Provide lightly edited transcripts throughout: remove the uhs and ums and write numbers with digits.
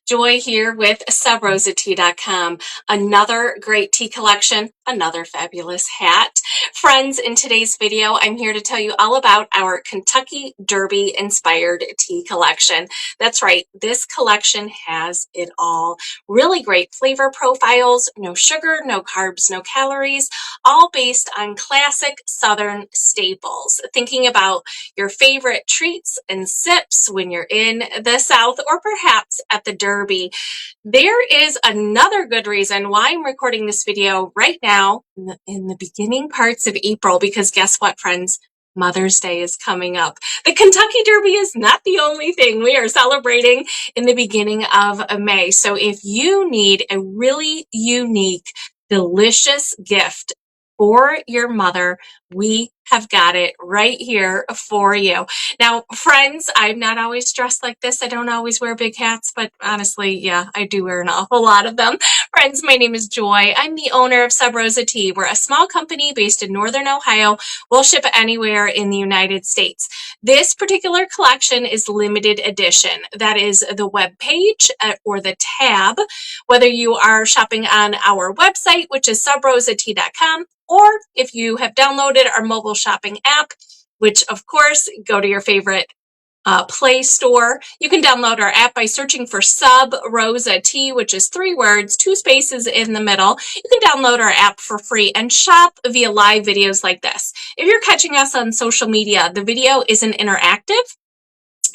Joy here with subrosatea.com. Another great tea collection, another fabulous hat. Friends, in today's video, I'm here to tell you all about our Kentucky Derby inspired tea collection. That's right, this collection has it all. Really great flavor profiles, no sugar, no carbs, no calories, all based on classic Southern staples. Thinking about your favorite treats and sips when you're in the South or perhaps at the Derby. There is another good reason why I'm recording this video right now in the beginning parts of April, because guess what, friends? Mother's Day is coming up. The Kentucky Derby is not the only thing we are celebrating in the beginning of May. So if you need a really unique, delicious gift for your mother, we have got it right here for you. Now, friends, I'm not always dressed like this. I don't always wear big hats, but honestly, yeah, I do wear an awful lot of them. Friends, my name is Joy. I'm the owner of Sub Rosa Tea. We're a small company based in Northern Ohio. We'll ship anywhere in the United States. This particular collection is limited edition. That is the web page or the tab, whether you are shopping on our website, which is subrosatea.com, or if you have downloaded our mobile shopping app, which of course, go to your favorite Play Store. You can download our app by searching for Sub Rosa Tea, which is 3 words, 2 spaces in the middle. You can download our app for free and shop via live videos like this. If you're catching us on social media, the video isn't interactive,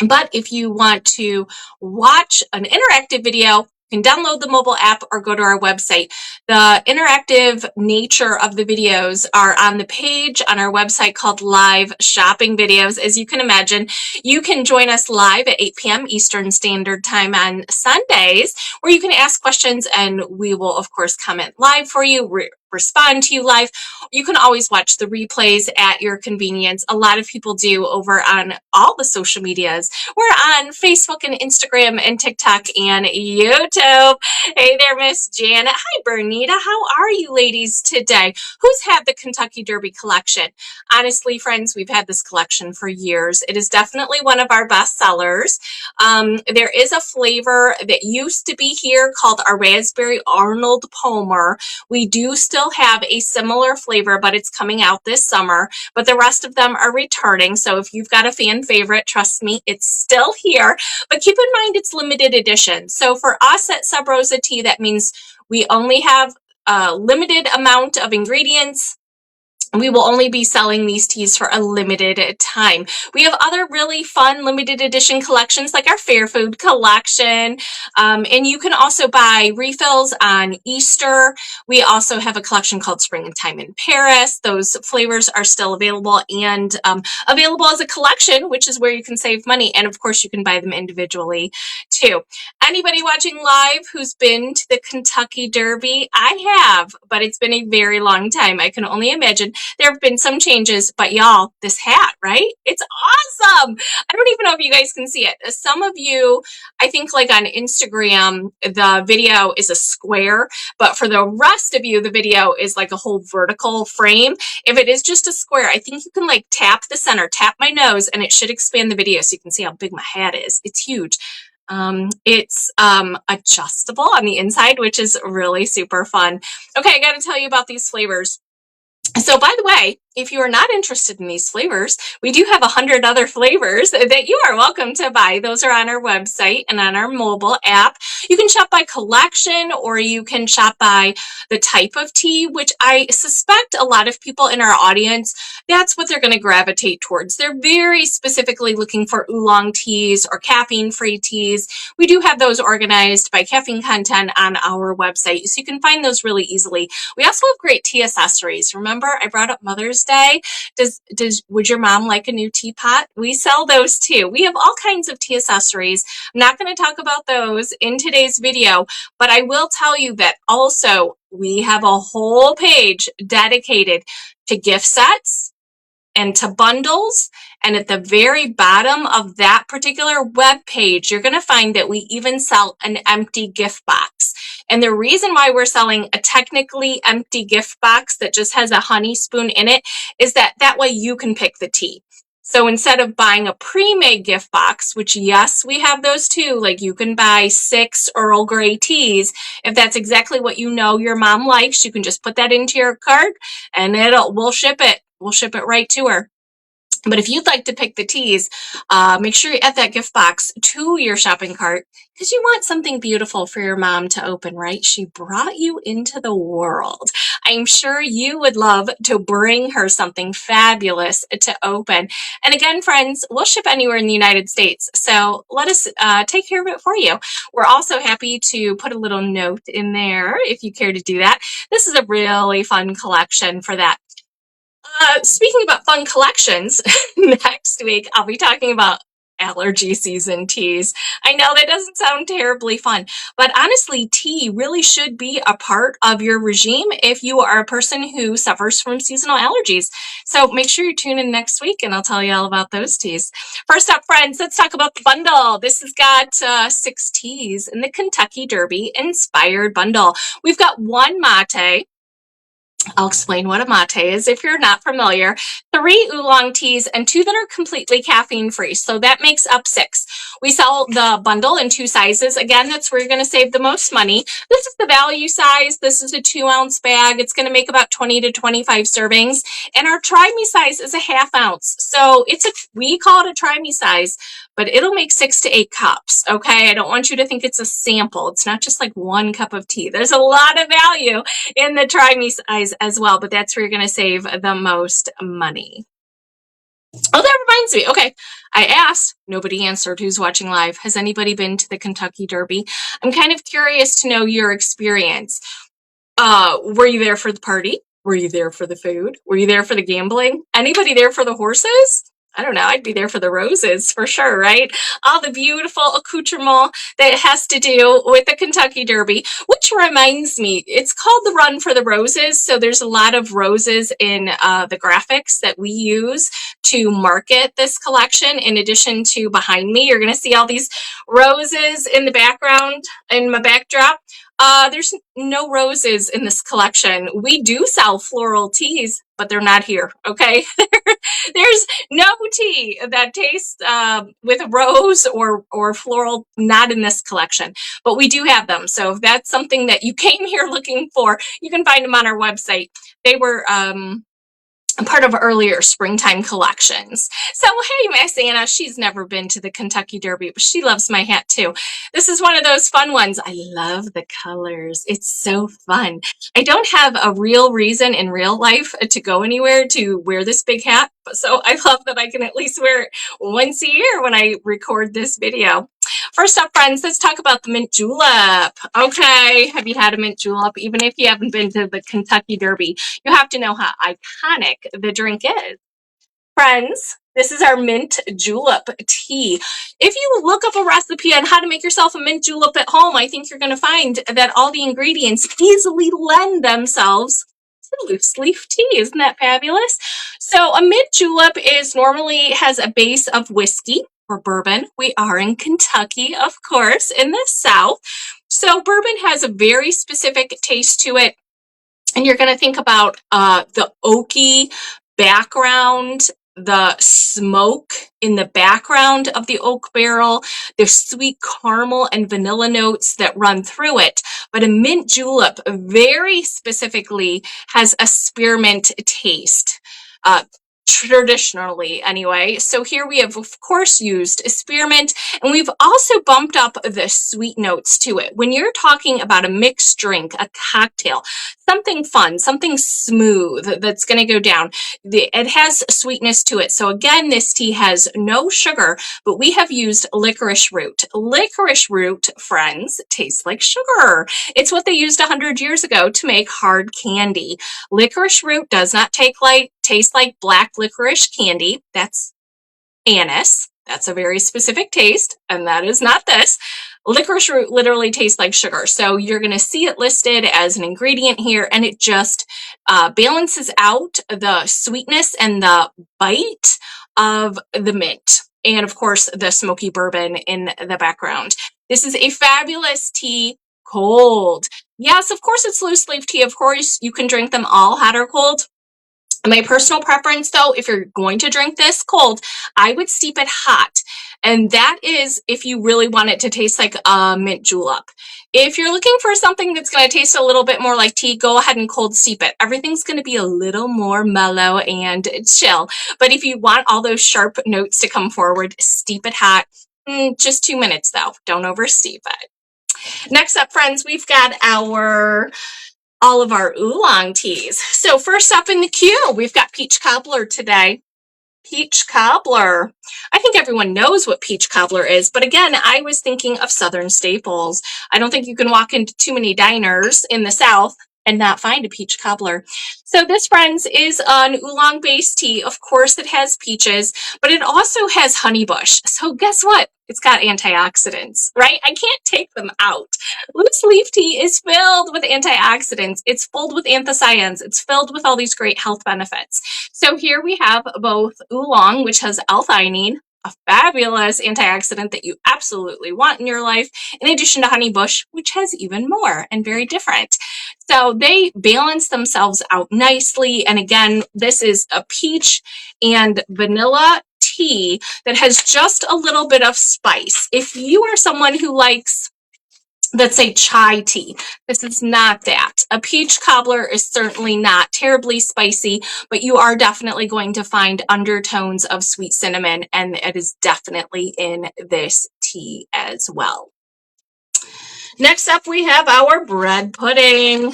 but if you want to watch an interactive video, you can download the mobile app or go to our website. The interactive nature of the videos are on the page on our website called Live Shopping Videos. As you can imagine, you can join us live at 8 p.m. Eastern Standard Time on Sundays, where you can ask questions and we will, of course, comment live for you, respond to you live. You can always watch the replays at your convenience. A lot of people do over on all the social medias. We're on Facebook and Instagram and TikTok and YouTube. Hey there, Miss Janet. Hi, Bernita. How are you ladies today? Who's had the Kentucky Derby collection? Honestly, friends, we've had this collection for years. It is definitely one of our best sellers. There is a flavor that used to be here called our Raspberry Arnold Palmer. We do still have a similar flavor, but it's coming out this summer, but the rest of them are returning. So if you've got a fan favorite, trust me, it's still here, but keep in mind it's limited edition. So for us at Sub Rosa Tea, that means we only have a limited amount of ingredients. We will only be selling these teas for a limited time. We have other really fun limited edition collections like our Fair Food collection. And you can also buy refills on Easter. We also have a collection called Springtime in Paris. Those flavors are still available and available as a collection, which is where you can save money. And of course, you can buy them individually too. Anybody watching live who's been to the Kentucky Derby? I have, but it's been a very long time. I can only imagine. There have been some changes, but y'all, this hat, right? It's awesome. I don't even know if you guys can see it. Some of you, I think like on Instagram, the video is a square, but for the rest of you, the video is like a whole vertical frame. If it is just a square, I think you can like tap the center, tap my nose, and it should expand the video so you can see how big my hat is. It's huge. It's adjustable on the inside, which is really super fun. Okay, I got to tell you about these flavors. So by the way, if you are not interested in these flavors, we do have 100 other flavors that you are welcome to buy. Those are on our website and on our mobile app. You can shop by collection or you can shop by the type of tea, which I suspect a lot of people in our audience, that's what they're going to gravitate towards. They're very specifically looking for oolong teas or caffeine-free teas. We do have those organized by caffeine content on our website, so you can find those really easily. We also have great tea accessories. Remember, I brought up Mother's Day. Would your mom like a new teapot? We sell those too. We have all kinds of tea accessories. I'm not going to talk about those in today's video, but I will tell you that also we have a whole page dedicated to gift sets and to bundles. And at the very bottom of that particular web page, you're going to find that we even sell an empty gift box. And the reason why we're selling a technically empty gift box that just has a honey spoon in it is that way you can pick the tea. So instead of buying a pre-made gift box, which yes, we have those too, like you can buy 6 Earl Grey teas. If that's exactly what you know your mom likes, you can just put that into your cart and we'll ship it. We'll ship it right to her. But if you'd like to pick the teas, make sure you add that gift box to your shopping cart because you want something beautiful for your mom to open, right? She brought you into the world. I'm sure you would love to bring her something fabulous to open. And again, friends, we'll ship anywhere in the United States. So let us take care of it for you. We're also happy to put a little note in there if you care to do that. This is a really fun collection for that. Speaking about fun collections, next week I'll be talking about allergy season teas. I know that doesn't sound terribly fun, but honestly, tea really should be a part of your regime if you are a person who suffers from seasonal allergies. So make sure you tune in next week and I'll tell you all about those teas. First up, friends, let's talk about the bundle. This has got 6 teas in the Kentucky Derby inspired bundle. We've got 1 mate. I'll explain what a mate is if you're not familiar. 3 oolong teas and 2 that are completely caffeine free. So that makes up 6. We sell the bundle in 2 sizes. Again, that's where you're going to save the most money. This is the value size. This is a 2-ounce bag. It's going to make about 20 to 25 servings. And our try me size is a 1/2 ounce. So we call it a try me size, but it'll make 6 to 8 cups. Okay. I don't want you to think it's a sample. It's not just like 1 cup of tea. There's a lot of value in the try me size as well, but that's where you're going to save the most money. Oh, that reminds me. Okay, I asked, nobody answered who's watching live. Has anybody been to the Kentucky Derby? I'm kind of curious to know your experience. Were you there for the party? Were you there for the food? Were you there for the gambling? Anybody there for the horses? I don't know. I'd be there for the roses for sure, right? All the beautiful accoutrement that has to do with the Kentucky Derby, which reminds me, it's called the Run for the Roses. So there's a lot of roses in the graphics that we use to market this collection. In addition to behind me, you're going to see all these roses in the background, in my backdrop. There's no roses in this collection. We do sell floral teas, but they're not here, okay? There's no tea that tastes with a rose or floral, not in this collection, but we do have them. So if that's something that you came here looking for, you can find them on our website. They were a part of earlier springtime collections. So, hey, Miss Anna, she's never been to the Kentucky Derby, but she loves my hat too. This is one of those fun ones. I love the colors. It's so fun. I don't have a real reason in real life to go anywhere to wear this big hat, so I love that I can at least wear it once a year when I record this video. First up, friends, let's talk about the mint julep. Okay, have you had a mint julep? Even if you haven't been to the Kentucky Derby, you have to know how iconic the drink is. Friends, this is our mint julep tea. If you look up a recipe on how to make yourself a mint julep at home, I think you're going to find that all the ingredients easily lend themselves to loose leaf tea. Isn't that fabulous? So a mint julep normally has a base of whiskey or bourbon. We are in Kentucky, of course, in the South. So bourbon has a very specific taste to it. And you're going to think about the oaky background, the smoke in the background of the oak barrel, the sweet caramel and vanilla notes that run through it. But a mint julep very specifically has a spearmint taste. Traditionally anyway. So here we have, of course, used spearmint, and we've also bumped up the sweet notes to it. When you're talking about a mixed drink, a cocktail, something fun, something smooth that's going to go down, it has sweetness to it. So again, this tea has no sugar, but we have used licorice root. Licorice root, friends, tastes like sugar. It's what they used 100 years ago to make hard candy. Licorice root does not taste like black licorice candy. That's anise. That's a very specific taste, and that is not this. Licorice root literally tastes like sugar. So you're going to see it listed as an ingredient here, and it just balances out the sweetness and the bite of the mint. And of course, the smoky bourbon in the background. This is a fabulous tea, cold. Yes, of course, it's loose leaf tea. Of course, you can drink them all hot or cold. My personal preference, though, if you're going to drink this cold, I would steep it hot. And that is if you really want it to taste like a mint julep. If you're looking for something that's going to taste a little bit more like tea, go ahead and cold steep it. Everything's going to be a little more mellow and chill. But if you want all those sharp notes to come forward, steep it hot. Just 2 minutes, though. Don't oversteep it. Next up, friends, we've got all of our oolong teas. So first up in the queue, we've got peach cobbler today. Peach cobbler. I think everyone knows what peach cobbler is, but again, I was thinking of Southern staples. I don't think you can walk into too many diners in the South and not find a peach cobbler. So this, friends, is an oolong-based tea. Of course, it has peaches, but it also has honeybush. So guess what? It's got antioxidants, right? I can't take them out. Loose leaf tea is filled with antioxidants. It's filled with anthocyanins. It's filled with all these great health benefits. So here we have both oolong, which has L-theanine, a fabulous antioxidant that you absolutely want in your life, in addition to honeybush, which has even more and very different. So they balance themselves out nicely. And again, this is a peach and vanilla tea that has just a little bit of spice. If you are someone who likes, let's say, chai tea, this is not that. A peach cobbler is certainly not terribly spicy, but you are definitely going to find undertones of sweet cinnamon, and it is definitely in this tea as well. Next up, we have our bread pudding.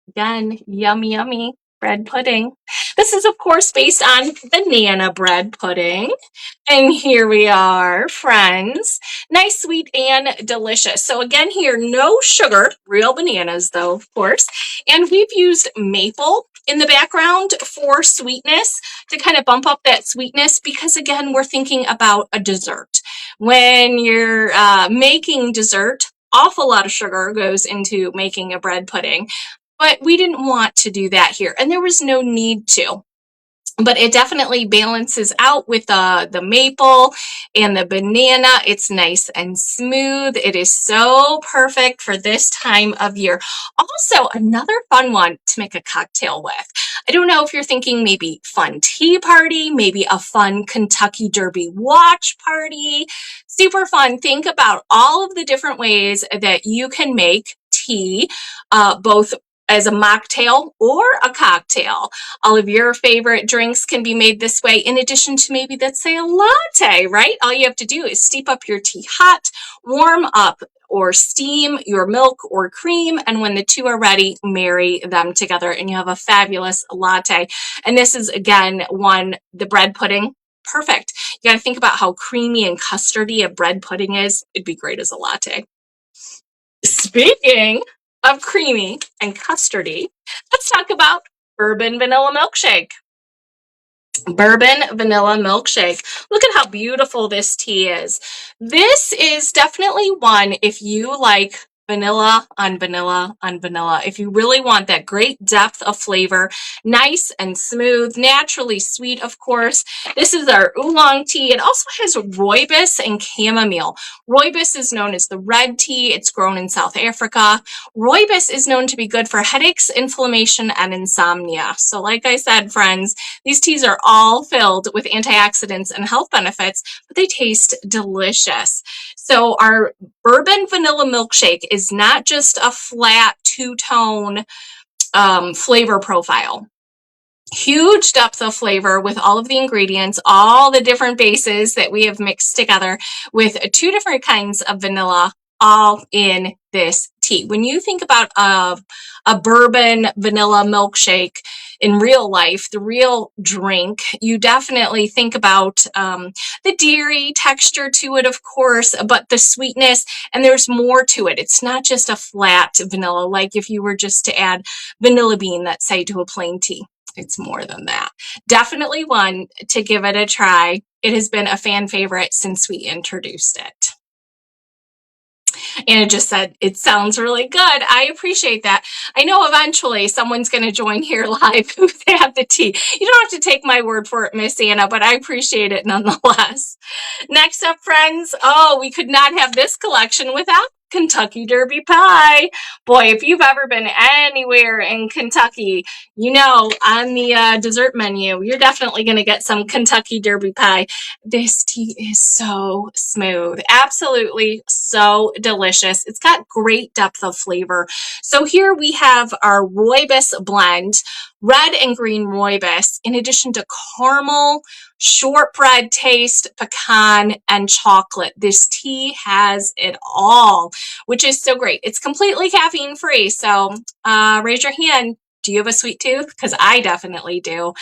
Again, yummy, yummy bread pudding. This is, of course, based on banana bread pudding. And here we are, friends. Nice, sweet, and delicious. So again here, no sugar, real bananas though, of course. And we've used maple in the background for sweetness to kind of bump up that sweetness because, again, we're thinking about a dessert. When you're making dessert, awful lot of sugar goes into making a bread pudding. But we didn't want to do that here, and there was no need to. But it definitely balances out with the maple and the banana. It's nice and smooth. It is so perfect for this time of year. Also, another fun one to make a cocktail with. I don't know if you're thinking maybe fun tea party, maybe a fun Kentucky Derby watch party. Super fun. Think about all of the different ways that you can make tea, both as a mocktail or a cocktail. All of your favorite drinks can be made this way, in addition to maybe, let's say, a latte, right? All you have to do is steep up your tea hot, warm up or steam your milk or cream, and when the two are ready, marry them together, and you have a fabulous latte. And this is, again, the bread pudding. Perfect. You got to think about how creamy and custardy a bread pudding is. It'd be great as a latte. Speaking of creamy and custardy, let's talk about bourbon vanilla milkshake. Bourbon vanilla milkshake. Look at how beautiful this tea is. This is definitely one, if you like vanilla on vanilla on vanilla, if you really want that great depth of flavor, nice and smooth, naturally sweet, of course. This is our oolong tea. It also has rooibos and chamomile. Rooibos is known as the red tea. It's grown in South Africa. Rooibos is known to be good for headaches, inflammation, and insomnia. So like I said, friends, these teas are all filled with antioxidants and health benefits, but they taste delicious. So our bourbon vanilla milkshake is not just a flat two-tone flavor profile. Huge depth of flavor with all of the ingredients, all the different bases that we have mixed together with 2 different kinds of vanilla, all in this tea. When you think about a bourbon vanilla milkshake in real life, the real drink, you definitely think about the dairy texture to it, of course, but the sweetness, and there's more to it. It's not just a flat vanilla, like if you were just to add vanilla bean, let's say, to a plain tea. It's more than that. Definitely one to give it a try. It has been a fan favorite since we introduced it. And it just said, it sounds really good. I appreciate that. I know eventually someone's going to join here live who have the tea. You don't have to take my word for it, Miss Anna, but I appreciate it nonetheless. Next up, friends, we could not have this collection without Kentucky Derby pie. Boy, if you've ever been anywhere in Kentucky, you know, on the dessert menu, you're definitely going to get some Kentucky Derby pie. This tea is so smooth, absolutely so delicious. It's got great depth of flavor. So here we have our rooibos blend, red and green rooibos, in addition to caramel, shortbread taste, pecan, and chocolate. This tea has it all, which is so great. It's completely caffeine free. So raise your hand. Do you have a sweet tooth? Because I definitely do.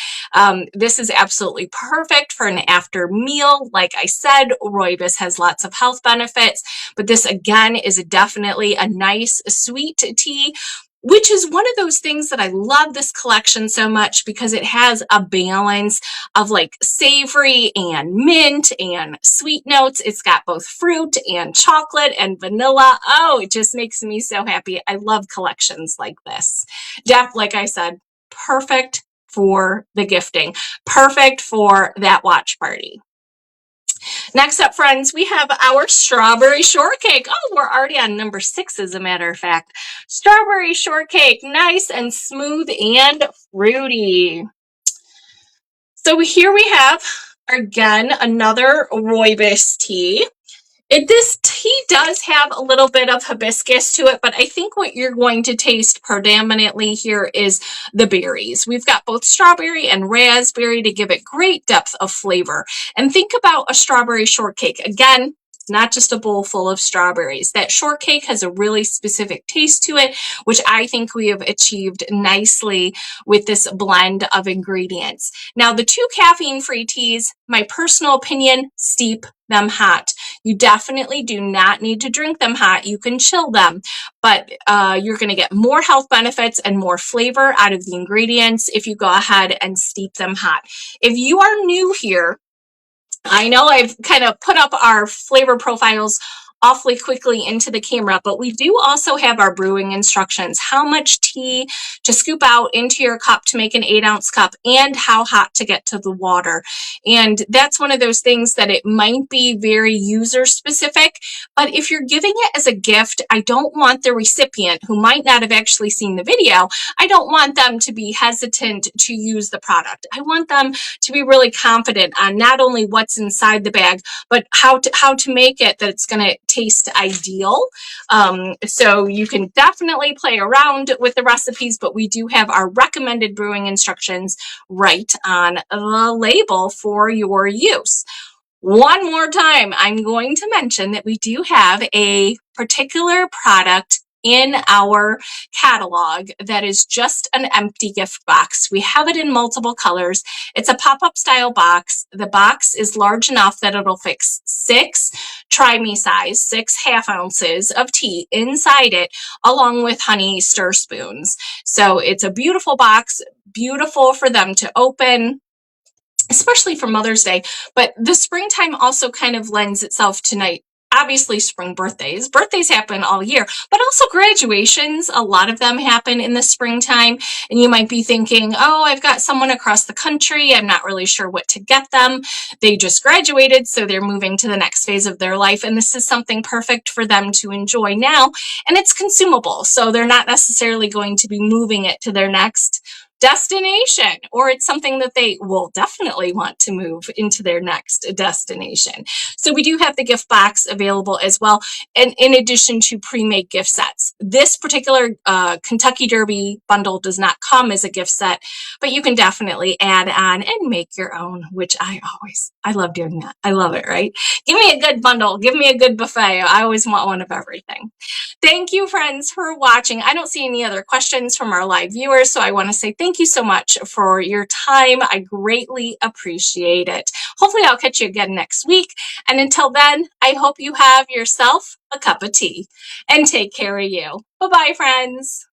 This is absolutely perfect for an after meal. Like I said, rooibos has lots of health benefits, but this again is definitely a nice sweet tea, which is one of those things that I love this collection so much because it has a balance of like savory and mint and sweet notes. It's got both fruit and chocolate and vanilla. Oh, it just makes me so happy. I love collections like this. Jeff, like I said, perfect for the gifting, perfect for that watch party. Next up, friends, we have our strawberry shortcake. Oh, we're already on number 6, as a matter of fact. Strawberry shortcake, nice and smooth and fruity. So here we have, again, another rooibos tea. This tea does have a little bit of hibiscus to it, but I think what you're going to taste predominantly here is the berries. We've got both strawberry and raspberry to give it great depth of flavor. And think about a strawberry shortcake. Again, not just a bowl full of strawberries. That shortcake has a really specific taste to it, which I think we have achieved nicely with this blend of ingredients. Now, the 2 caffeine-free teas, my personal opinion, steep them hot. You definitely do not need to drink them hot. You can chill them, but you're going to get more health benefits and more flavor out of the ingredients if you go ahead and steep them hot. If you are new here, I know I've kind of put up our flavor profiles awfully quickly into the camera, but we do also have our brewing instructions, how much tea to scoop out into your cup to make an 8-ounce cup and how hot to get to the water. And that's one of those things that it might be very user specific, but if you're giving it as a gift, I don't want the recipient who might not have actually seen the video, I don't want them to be hesitant to use the product. I want them to be really confident on not only what's inside the bag, but how to make it that it's going to taste ideal. So you can definitely play around with the recipes, but we do have our recommended brewing instructions right on the label for your use. One more time, I'm going to mention that we do have a particular product in our catalog that is just an empty gift box. We have it in multiple colors. It's a pop-up style box. The box is large enough that it'll fit 6 try-me size, 6 half ounces of tea inside it, along with honey stir spoons. So it's a beautiful box, beautiful for them to open, especially for Mother's Day. But the springtime also kind of lends itself to obviously spring birthdays. Birthdays happen all year, but also graduations. A lot of them happen in the springtime. And you might be thinking, oh, I've got someone across the country. I'm not really sure what to get them. They just graduated, so they're moving to the next phase of their life. And this is something perfect for them to enjoy now. And it's consumable. So they're not necessarily going to be moving it to their next destination, or it's something that they will definitely want to move into their next destination. So we do have the gift box available as well, and in addition to pre-made gift sets. This particular Kentucky Derby bundle does not come as a gift set, but you can definitely add on and make your own, which I love doing that. I love it, right? Give me a good bundle. Give me a good buffet. I always want one of everything. Thank you, friends, for watching. I don't see any other questions from our live viewers, so I want to say thank you so much for your time. I greatly appreciate it. Hopefully, I'll catch you again next week. And until then, I hope you have yourself a cup of tea. And take care of you. Bye-bye, friends.